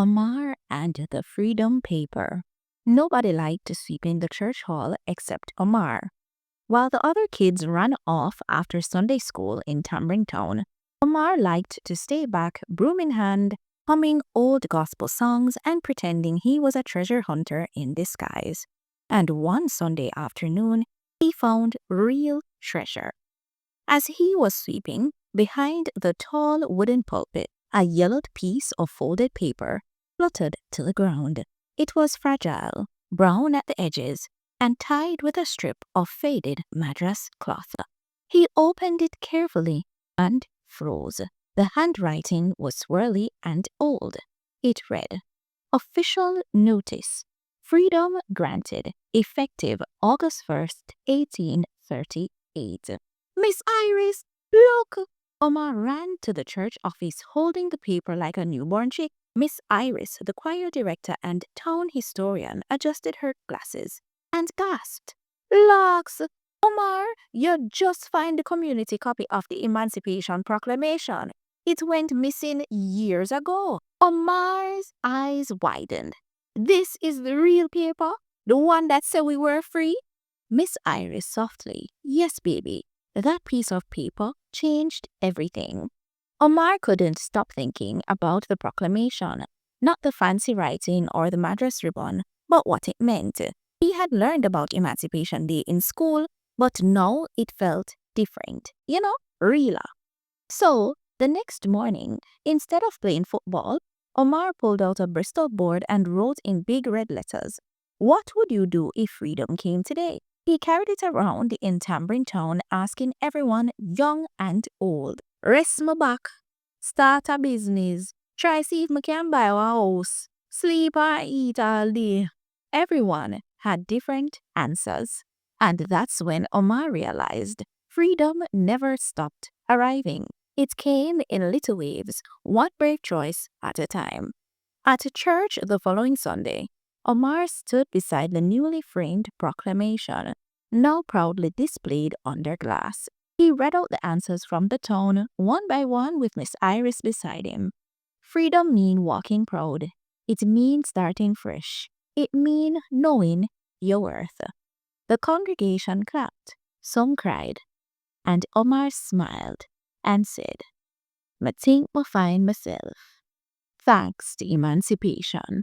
Omar and the Freedom Paper. Nobody liked sweeping the church hall except Omar. While the other kids ran off after Sunday school in Tamarind Town, Omar liked to stay back, broom in hand, humming old gospel songs and pretending he was a treasure hunter in disguise. And one Sunday afternoon, he found real treasure. As he was sweeping, behind the tall wooden pulpit, a yellowed piece of folded paper fluttered to the ground. It was fragile, brown at the edges, and tied with a strip of faded madras cloth. He opened it carefully and froze. The handwriting was swirly and old. It read, "Official Notice. Freedom granted, effective August 1st, 1838. Miss Iris, look!" Omar ran to the church office holding the paper like a newborn chick. Miss Iris, the choir director and town historian, adjusted her glasses and gasped. "Lux, Omar, you just find the community copy of the Emancipation Proclamation. It went missing years ago." Omar's eyes widened. "This is the real paper? The one that said we were free?" Miss Iris softly, "Yes, baby. That piece of paper changed everything." Omar couldn't stop thinking about the proclamation, not the fancy writing or the madras ribbon, but what it meant. He had learned about Emancipation Day in school, but now it felt different, realer. So, the next morning, instead of playing football, Omar pulled out a Bristol board and wrote in big red letters, "What would you do if freedom came today?" He carried it around in Tamarind Town, asking everyone, young and old, "Rest my back, start a business, try see if I can buy a house, sleep or eat all day." Everyone had different answers. And that's when Omar realized freedom never stopped arriving. It came in little waves, one brave choice at a time. At church the following Sunday, Omar stood beside the newly framed proclamation, now proudly displayed under glass. He read out the answers from the town, one by one, with Miss Iris beside him. Freedom mean walking proud. It means starting fresh. It mean knowing your worth. The congregation clapped. Some cried. And Omar smiled and said, "Me think me find myself. Thanks to emancipation."